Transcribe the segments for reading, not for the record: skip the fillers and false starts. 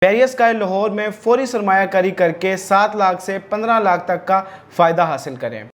Barrier sky Lahore में फौरी सरमायाकारी करके 7 लाख से 15 लाख तक का फ़ायदा हासिल करें।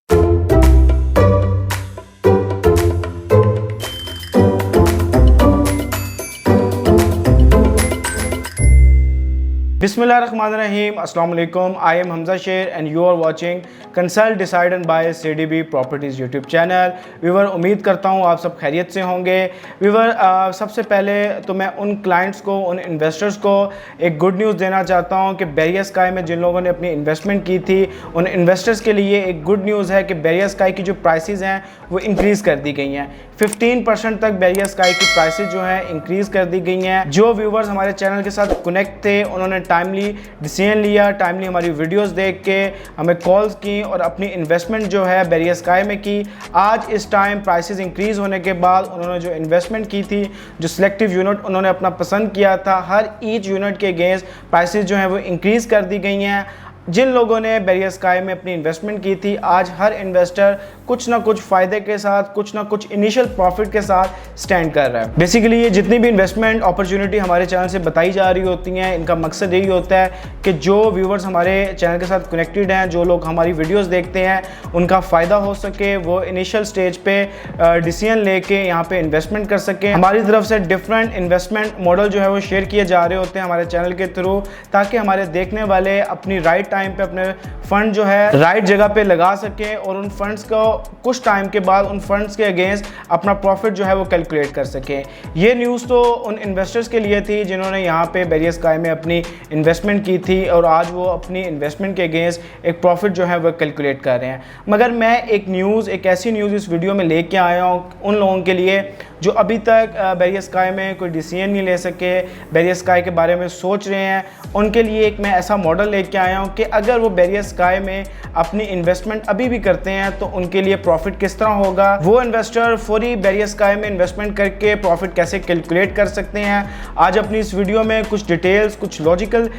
बिस्मिल्लाहिर्रहमानिर्रहीम, अस्सलाम वालेकुम। आई am Hamza Sher and you are watching consult decide and buy CDB properties YouTube channel. Viewer, उम्मीद करता हूँ आप सब खैरियत से होंगे। व्यूवर, सबसे पहले तो मैं उन क्लाइंट्स को, उन इन्वेस्टर्स को एक गुड न्यूज़ देना चाहता हूँ कि बैरियर स्काई में जिन लोगों ने अपनी इन्वेस्टमेंट की थी उन इन्वेस्टर्स के लिए एक गुड न्यूज़ है कि बैरियर स्काई की जो प्राइसेस हैं वो इंक्रीज़ कर दी गई हैं। 15% तक बैरियर स्काई की प्राइसेस जो है इंक्रीज़ कर दी गई हैं। जो व्यूवर्स हमारे चैनल के साथ कनेक्ट थे उन्होंने टाइमली डिसीजन लिया, टाइमली हमारी वीडियोस देख के हमें कॉल्स की और अपनी इन्वेस्टमेंट जो है बैरियर स्काई में की। आज इस टाइम प्राइसेस इंक्रीज़ होने के बाद उन्होंने जो इन्वेस्टमेंट की थी, जो सिलेक्टिव यूनिट उन्होंने अपना पसंद किया था, हर ईच यूनिट के अगेंस्ट प्राइसेस जो हैं वो इंक्रीज़ कर दी गई हैं। जिन लोगों ने बैरियर स्काई में अपनी इन्वेस्टमेंट की थी, आज हर इन्वेस्टर कुछ ना कुछ फ़ायदे के साथ, कुछ ना कुछ इनिशियल प्रॉफिट के साथ स्टैंड कर रहा है। बेसिकली ये जितनी भी इन्वेस्टमेंट अपॉर्चुनिटी हमारे चैनल से बताई जा रही होती हैं, इनका मकसद यही होता है कि जो व्यूवर्स हमारे चैनल के साथ कनेक्टेड हैं, जो लोग हमारी वीडियोज़ देखते हैं, उनका फ़ायदा हो सके, वो इनिशियल स्टेज पे डिसीजन लेके यहाँ पे इन्वेस्टमेंट कर सकें। हमारी तरफ से डिफरेंट इन्वेस्टमेंट मॉडल जो है वो शेयर किए जा रहे होते हैं हमारे चैनल के थ्रू, ताकि हमारे देखने वाले अपनी राइट टाइम पे अपने फंड जो है राइट जगह पे लगा सकें और उन फंड्स को कुछ टाइम के बाद उन फंड्स के अगेंस्ट अपना प्रॉफिट जो है वो कैलकुलेट कर सकें। ये न्यूज़ तो उन इन्वेस्टर्स के लिए थी जिन्होंने यहाँ पे बैरियर स्काई में अपनी इन्वेस्टमेंट की थी और आज वो अपनी इन्वेस्टमेंट के अगेंस्ट एक प्रॉफिट जो है वो कैलकुलेट कर रहे हैं। मगर मैं एक ऐसी न्यूज़ इस वीडियो में लेके आया हूँ उन लोगों के लिए जो अभी तक बैरियर स्काई में कोई डिसीजन नहीं ले सके, बैरियर स्काई के बारे में सोच रहे हैं। उनके लिए एक मैं ऐसा मॉडल लेके आया हूँ कि अगर वो बैरियर स्काई में अपनी इन्वेस्टमेंट अभी भी करते हैं तो उनके लिए प्रॉफिट किस तरह होगा, वो इन्वेस्टर फौरी बैरियर स्काई में इन्वेस्टमेंट करके प्रॉफिट कैसे कैलकुलेट कर सकते हैं। आज अपनी इस वीडियो में कुछ डिटेल्स, कुछ लॉजिकल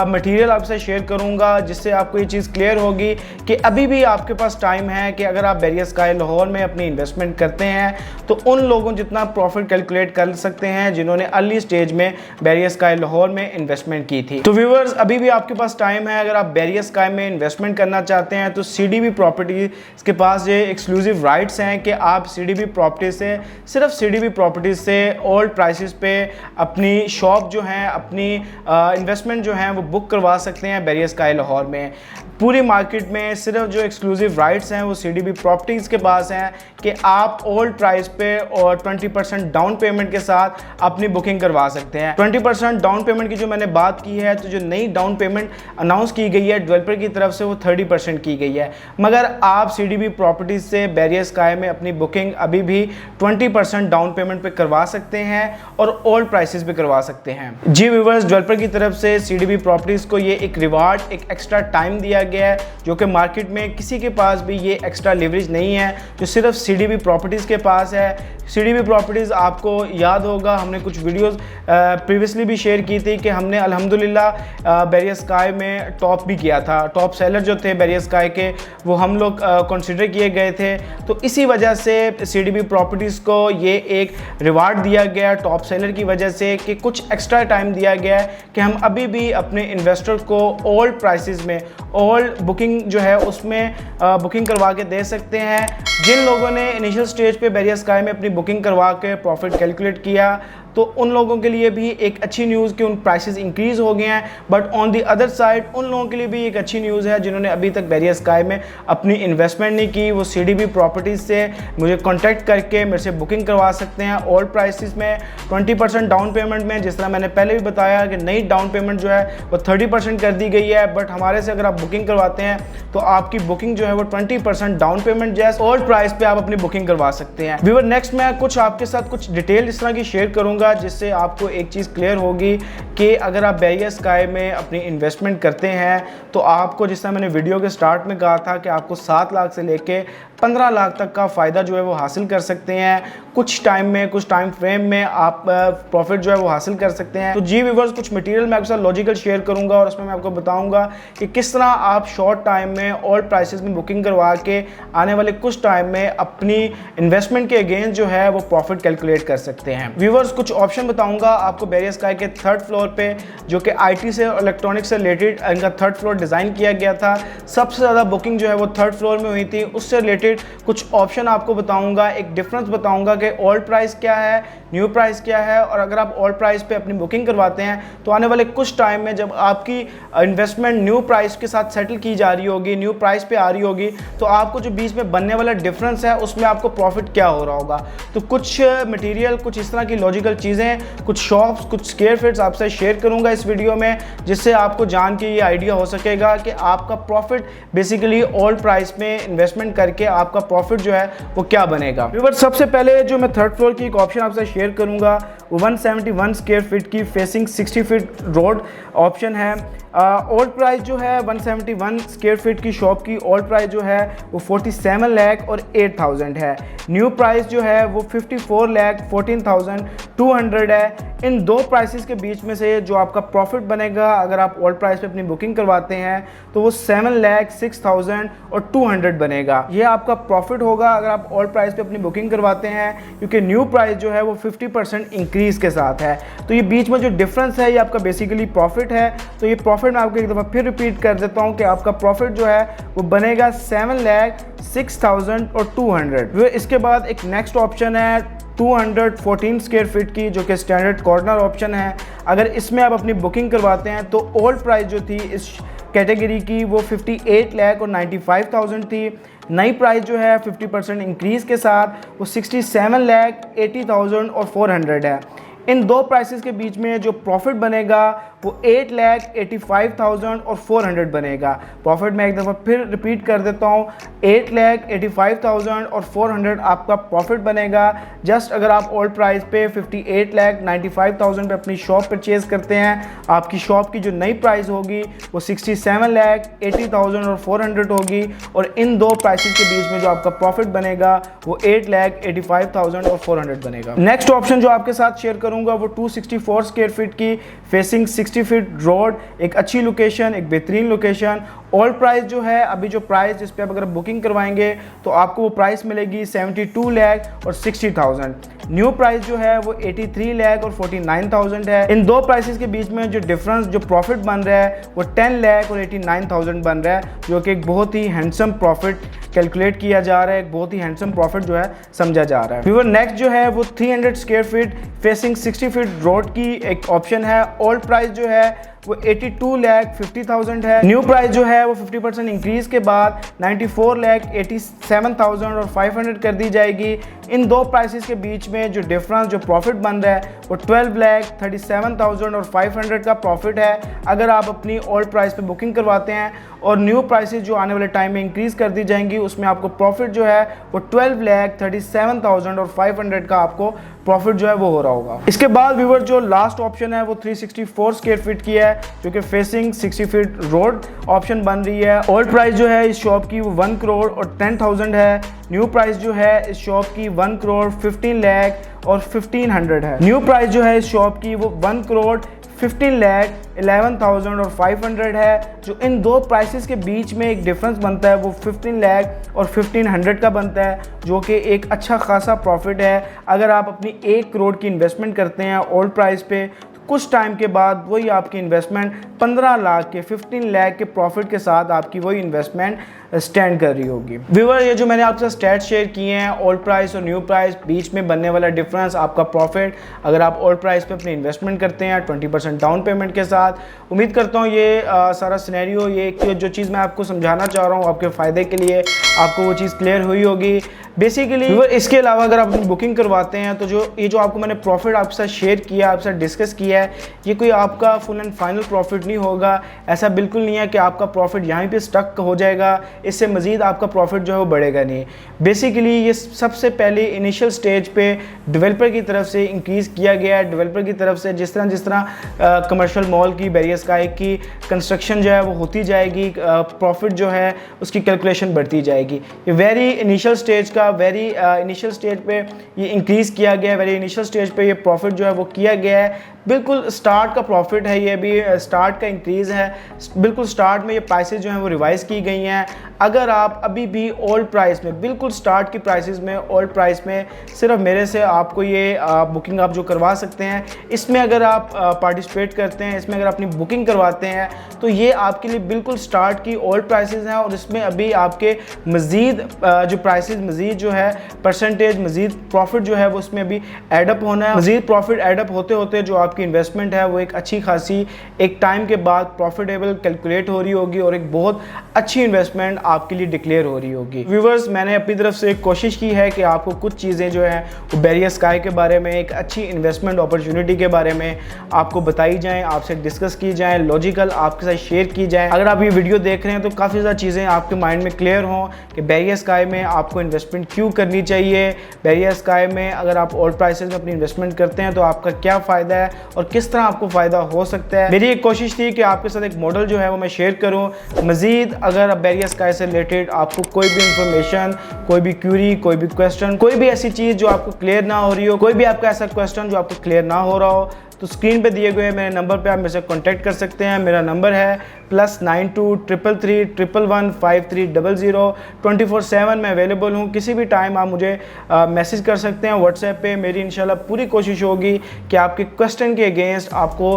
मटेरियल आपसे शेयर करूँगा जिससे आपको ये चीज़ क्लियर होगी कि अभी भी आपके पास टाइम है कि अगर आप बैरियर स्काई लाहौर में अपनी इन्वेस्टमेंट करते हैं तो उन लोगों जितना प्रॉफिट कैलकुलेट कर सकते हैं जिन्होंने अर्ली स्टेज में बैरियर स्काई लाहौर में इन्वेस्टमेंट की थी। तो व्यूअर्स, अभी भी आपके पास टाइम है। अगर आप बैरियर स्काई में इन्वेस्टमेंट करना चाहते हैं तो CDB प्रॉपर्टीज के पास ये एक्सक्लूसिव राइट्स हैं कि आप CDB प्रॉपर्टीज से, सिर्फ CDB प्रॉपर्टीज से ओल्ड प्राइसेस पे अपनी शॉप जो है, अपनी इन्वेस्टमेंट जो है वो बुक करवा सकते हैं बैरियर स्काई लाहौर में। पूरी मार्केट में सिर्फ जो एक्सक्लूसिव राइट्स हैं वो CDB प्रॉपर्टीज़ के पास हैं कि आप ओल्ड प्राइस पे और 20% डाउन पेमेंट के साथ अपनी बुकिंग करवा सकते हैं। 20% डाउन पेमेंट की जो मैंने बात की है, तो जो नई डाउन पेमेंट अनाउंस की गई है डेवलपर की तरफ से वो 30% की गई है। मगर आप CDB प्रॉपर्टीज़ से बैरियर स्काई में अपनी बुकिंग अभी भी 20% डाउन पेमेंट पे करवा सकते हैं और ओल्ड प्राइसेस पे करवा सकते हैं। जी व्यूअर्स, डेवलपर की तरफ से CDB प्रॉपर्टीज़ को ये एक रिवार्ड, एक एक्स्ट्रा टाइम दिया गया है जो कि मार्केट में किसी के पास भी ये एक्स्ट्रा लेवरेज नहीं है जो सिर्फ CDB प्रॉपर्टीज़ के पास है। CDB प्रॉपर्टीज़, आपको याद होगा हमने कुछ वीडियोस प्रीवियसली भी शेयर की थी कि हमने अल्हम्दुलिल्लाह बैरियर स्काई में टॉप भी किया था। टॉप सेलर जो थे बैरियर स्काई के वो हम लोग कंसिडर किए गए थे। तो इसी वजह से CDB प्रॉपर्टीज़ को ये एक रिवार्ड दिया गया टॉप सेलर की वजह से कि कुछ एक्स्ट्रा टाइम दिया गया है कि हम अभी भी अपने इन्वेस्टर को ओल्ड प्राइसेस में, ओल्ड बुकिंग जो है उसमें बुकिंग करवा के दे सकते हैं। जिन लोगों ने इनिशियल स्टेज पे बैरियर स्काई में अपनी बुकिंग करवा के प्रॉफिट कैलकुलेट किया तो उन लोगों के लिए भी एक अच्छी न्यूज़ कि उन प्राइसेस इंक्रीज़ हो गए हैं। But on the other side उन लोगों के लिए भी एक अच्छी न्यूज़ है जिन्होंने अभी तक बैरियर स्काई में अपनी इन्वेस्टमेंट नहीं की। वो CDB प्रॉपर्टीज़ से मुझे कॉन्टैक्ट करके मेरे से बुकिंग करवा सकते हैं ओल्ड प्राइसेस में 20% डाउन पेमेंट में। जिस तरह मैंने पहले भी बताया कि नई डाउन पेमेंट जो है वो 30% कर दी गई है, बट हमारे से अगर आप बुकिंग करवाते हैं तो आपकी बुकिंग जो है वो 20% डाउन पेमेंट जैसे ओल्ड प्राइस पे आप अपनी बुकिंग करवा सकते हैं। व्यूअर, नेक्स्ट मैं कुछ आपके साथ कुछ डिटेल इस तरह की शेयर करूँगा जिससे आपको एक चीज़ क्लियर होगी कि अगर आप बैरियर स्काई में अपनी इन्वेस्टमेंट करते हैं तो आपको, जिस तरह मैंने वीडियो के स्टार्ट में कहा था कि आपको 7 लाख से लेके 15 लाख तक का फ़ायदा जो है वो हासिल कर सकते हैं। कुछ टाइम में, कुछ टाइम फ्रेम में आप प्रॉफिट जो है वो हासिल कर सकते हैं। तो जी व्यूअर्स, कुछ मटेरियल मैं आपके साथ लॉजिकल शेयर करूंगा और उसमें मैं आपको बताऊंगा कि किस तरह आप शॉर्ट टाइम में ओल्ड प्राइसेस में बुकिंग करवा के आने वाले कुछ टाइम में अपनी इन्वेस्टमेंट के अगेंस्ट जो है वो प्रॉफिट कैलकुलेट कर सकते हैं। व्यूअर्स, कुछ कुछ ऑप्शन बताऊंगा आपको बैरियर स्काई के थर्ड फ्लोर पे, जो कि आईटी से और इलेक्ट्रॉनिक्स से रिलेटेड इनका थर्ड फ्लोर डिज़ाइन किया गया था। सबसे ज़्यादा बुकिंग जो है वो थर्ड फ्लोर में हुई थी। उससे रिलेटेड कुछ ऑप्शन आपको बताऊंगा, एक डिफरेंस बताऊंगा कि ओल्ड प्राइस क्या है, न्यू प्राइस क्या है, और अगर आप ओल्ड प्राइस पे अपनी बुकिंग करवाते हैं तो आने वाले कुछ टाइम में जब आपकी इन्वेस्टमेंट न्यू प्राइस के साथ सेटल की जा रही होगी, न्यू प्राइस पे आ रही होगी, तो आपको जो बीच में बनने वाला डिफरेंस है उसमें आपको प्रॉफिट क्या हो रहा होगा। तो कुछ मटेरियल, कुछ इस तरह की लॉजिकल चीज़ें, कुछ शॉप्स, कुछ स्क्वायर फीट्स आपसे शेयर करूंगा इस वीडियो में, जिससे आपको जान के ये आइडिया हो सकेगा कि आपका प्रॉफिट बेसिकली ओल्ड प्राइस में इन्वेस्टमेंट करके आपका प्रॉफिट जो है वो क्या बनेगा। व्यूअर्स, सबसे पहले जो मैं थर्ड फ्लोर की एक ऑप्शन आपसे शेयर करूंगा वो 171 स्क्वायर फीट की फेसिंग 60 फीट रोड ऑप्शन है। ओल्ड प्राइस जो है 171 स्क्वायर फीट की शॉप की ओल्ड प्राइस जो है वो 47 लाख और 8,000 है। न्यू प्राइस जो है वो 54 लाख 14,200 है। इन दो प्राइसेस के बीच में से जो आपका प्रॉफिट बनेगा अगर आप ओल्ड प्राइस पे अपनी बुकिंग करवाते हैं तो वो 7 लाख 6,000 और 200 बनेगा। ये आपका प्रॉफिट होगा अगर आप ओल्ड प्राइस पे अपनी बुकिंग करवाते हैं, क्योंकि न्यू प्राइस जो है वो 50% इंक्रीज के साथ है। तो ये बीच में जो डिफरेंस है ये आपका बेसिकली प्रॉफिट है। तो ये प्रॉफिट मैं आपको एक दफ़ा फिर रिपीट कर देता हूँ कि आपका प्रॉफिट जो है वो बनेगा 7 लाख 6,000 और 200। इसके बाद एक नेक्स्ट ऑप्शन है 214 स्क्वायर फीट की, जो कि स्टैंडर्ड कॉर्नर ऑप्शन है। अगर इसमें आप अपनी बुकिंग करवाते हैं तो ओल्ड प्राइस जो थी इस कैटेगरी की वो 58 लाख और 95,000 थी। नई प्राइस जो है 50% इंक्रीज़ के साथ वो 67 लाख 80,000 और 400 है। इन दो प्राइसेस के बीच में जो प्रॉफिट बनेगा वो 8 लाख 85,000 और 400 बनेगा। प्रॉफिट मैं एक दफ़ा फिर रिपीट कर देता हूँ, 8 लाख 85,000 और 400 आपका प्रॉफिट बनेगा जस्ट अगर आप ओल्ड प्राइस पे 58 लाख 95,000 पे अपनी शॉप परचेज़ करते हैं। आपकी शॉप की जो नई प्राइस होगी वो 67 लाख 80,000 और 400 होगी, और इन दो प्राइसेस के बीच में जो आपका प्रॉफिट बनेगा वो 8 लाख 85,000 और 400 बनेगा। नेक्स्ट ऑप्शन जो आपके साथ शेयर करूंगा वो 264 स्क्वायर फीट की फेसिंग 60 फीट रोड, एक अच्छी लोकेशन, एक बेहतरीन लोकेशन। ओल्ड प्राइस जो है अभी जो प्राइस जिस पे आप अगर बुकिंग करवाएंगे तो आपको वो प्राइस मिलेगी 72 लाख और 60,000। न्यू प्राइस जो है वो 83 लाख और 49,000 है। इन दो प्राइसेस के बीच में जो डिफरेंस, जो प्रॉफिट बन रहा है वो 10 लाख और 89,000 बन रहा है, जो कि एक बहुत ही हैंडसम प्रॉफिट कैलकुलेट किया जा रहा है, एक बहुत ही हैंडसम प्रॉफिट जो है समझा जा रहा है। व्यूअर, नेक्स्ट जो है वो 300 square feet facing 60 feet road की एक ऑप्शन है। ओल्ड प्राइस जो है वो 82 लाख 50,000 है। न्यू प्राइस जो है वो 50% इंक्रीज के बाद 94 लाख 87,000 और 500 कर दी जाएगी। इन दो प्राइसेस के बीच में जो डिफरेंस, जो प्रॉफिट बन रहा है वो 12 लाख 37,000 और 500 का प्रॉफिट है अगर आप अपनी ओल्ड प्राइस पे बुकिंग करवाते हैं, और न्यू प्राइसेस जो आने वाले टाइम में इंक्रीज कर दी जाएंगी उसमें आपको प्रॉफिट जो है वो 12 लाख 37,000 और 500 का आपको प्रॉफिट जो है वो हो रहा होगा। इसके बाद व्यूअर जो लास्ट ऑप्शन है वो 364 स्क्वायर फीट की है, जो कि फेसिंग 60 फीट रोड ऑप्शन बन रही है। ओल्ड प्राइस जो है इस शॉप की वो 1 करोड़ और 10,000 है। न्यू प्राइस जो है इस शॉप की 1 करोड़ 15 लाख और 1500 है। न्यू प्राइस जो है इस शॉप की वो 1 करोड़ 15 लाख 11,000 और 500 है। जो इन दो प्राइसेस के बीच में एक डिफरेंस बनता है वो 15 लाख और 1500 का बनता है, जो कि एक अच्छा खासा प्रॉफिट है। अगर आप अपनी 1 करोड़ की इन्वेस्टमेंट करते हैं ओल्ड प्राइस पे, कुछ टाइम के बाद वही आपकी इन्वेस्टमेंट 15 लाख के 15 लाख के प्रॉफिट के साथ आपकी वही इन्वेस्टमेंट स्टैंड कर रही होगी। व्यूअर, ये जो मैंने आपसे स्टैट शेयर किए हैं ओल्ड प्राइस और न्यू प्राइस बीच में बनने वाला डिफरेंस, आपका प्रॉफिट अगर आप ओल्ड प्राइस पे अपनी इन्वेस्टमेंट करते हैं 20% डाउन पेमेंट के साथ, उम्मीद करता हूँ ये सारा सिनेरियो, ये जो चीज़ मैं आपको समझाना चाह रहा हूँ आपके फ़ायदे के लिए, आपको वो चीज़ क्लियर हुई होगी। बेसिकली इसके अलावा अगर आप अपनी बुकिंग करवाते हैं तो जो आपको मैंने प्रॉफिट आपके साथ शेयर किया, आपके साथ डिस्कस किया है, ये कोई आपका फुल एंड फाइनल प्रॉफिट नहीं होगा। ऐसा बिल्कुल नहीं है कि आपका प्रॉफिट यहाँ पे स्टक हो जाएगा, इससे मज़ीद आपका प्रॉफिट जो है वो बढ़ेगा नहीं। बेसिकली ये सबसे पहले इनिशियल स्टेज पे डेवलपर की तरफ से इंक्रीज़ किया गया है। डेवलपर की तरफ से जिस तरह कमर्शियल मॉल की, बैरियर स्काई की कंस्ट्रक्शन जो है वो होती जाएगी, प्रॉफिट जो है उसकी कैलकुलेशन बढ़ती जाएगी। ये वेरी इनिशियल स्टेज का, वेरी इनिशियल स्टेज पे ये इंक्रीज़ किया गया है, वेरी इनिशियल स्टेज पे ये प्रॉफिट जो है वो किया गया है। बिल्कुल स्टार्ट का प्रॉफिट है, ये भी स्टार्ट का इंक्रीज़ है। बिल्कुल स्टार्ट में ये प्राइसेस जो हैं वो रिवाइज़ की गई हैं। अगर आप अभी भी ओल्ड प्राइस में, बिल्कुल स्टार्ट की प्राइसेस में, ओल्ड प्राइस में सिर्फ मेरे से आपको ये बुकिंग आप जो करवा सकते हैं, इसमें अगर आप पार्टिसिपेट करते हैं, इसमें अगर अपनी बुकिंग करवाते हैं तो ये आपके लिए बिल्कुल स्टार्ट की ओल्ड प्राइसेस हैं और इसमें अभी आपके मज़ीद जो प्राइसेस, मज़ीद जो है परसेंटेज, मज़ीद प्रॉफिट जो है वो उसमें अभी एडअप होना है। मज़ीद प्रॉफिट एडअप होते होते जो आपकी इन्वेस्टमेंट है वो एक अच्छी खासी एक टाइम के बाद प्रॉफिटेबल कैलकुलेट हो रही होगी और एक बहुत अच्छी इन्वेस्टमेंट आपके लिए डिक्लेयर हो रही होगी। व्यूवर्स, मैंने अपनी तरफ से कोशिश की है कि आपको कुछ चीज़ें जो हैं वो बैरियर स्काई के बारे में, एक अच्छी इन्वेस्टमेंट अपॉर्चुनिटी के बारे में आपको बताई जाएँ, आपसे डिस्कस की जाएँ, लॉजिकल आपके साथ शेयर की जाए। अगर आप ये वीडियो देख रहे हैं तो काफ़ी ज़्यादा चीज़ें आपके माइंड में क्लियर हों कि बैरियर स्काई में आपको इन्वेस्टमेंट क्यों करनी चाहिए, बैरियर स्काई में अगर आप ओल्ड प्राइसेस में अपनी इन्वेस्टमेंट करते हैं तो आपका क्या फ़ायदा है और किस तरह आपको फ़ायदा हो सकता है। मेरी एक कोशिश थी कि आपके साथ एक मॉडल जो है वो मैं शेयर करूँ। मज़ीद अगर बैरियर स्काई से रिलेटेड आपको कोई भी इंफॉर्मेशन, कोई भी क्यूरी, कोई भी क्वेश्चन, कोई भी ऐसी चीज़ जो आपको क्लियर ना हो रही हो, कोई भी आपका ऐसा क्वेश्चन जो आपको क्लियर ना हो रहा हो, तो स्क्रीन पे दिए गए मेरे नंबर पे आप मेरे से कॉन्टैक्ट कर सकते हैं। मेरा नंबर है +92 333 111 5300। 24/7 मैं अवेलेबल हूँ, किसी भी टाइम आप मुझे मैसेज कर सकते हैं व्हाट्सएप पे। मेरी इंशाल्लाह पूरी कोशिश होगी कि आपके क्वेश्चन के अगेंस्ट आपको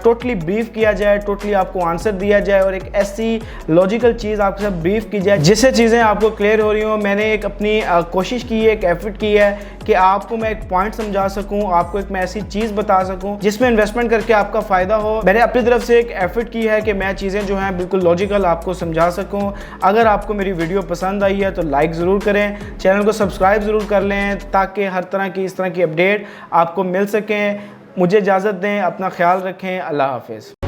टोटली ब्रीफ किया जाए, टोटली आपको आंसर दिया जाए और एक ऐसी लॉजिकल चीज़ आपके साथ ब्रीफ की जाए जिससे चीज़ें आपको क्लियर हो रही हो। मैंने एक अपनी कोशिश की है, एक एफर्ट की है कि आपको मैं एक पॉइंट समझा सकूँ, आपको एक मैं ऐसी चीज़ बता सकूँ जिसमें इन्वेस्टमेंट करके आपका फ़ायदा हो। मैंने अपनी तरफ से एक एफर्ट की है कि मैं चीज़ें जो हैं बिल्कुल लॉजिकल आपको समझा सकूं। अगर आपको मेरी वीडियो पसंद आई है तो लाइक ज़रूर करें, चैनल को सब्सक्राइब ज़रूर कर लें ताकि हर तरह की इस तरह की अपडेट आपको मिल सकें। मुझे इजाज़त दें, अपना ख्याल रखें, अल्लाह हाफ़िज़।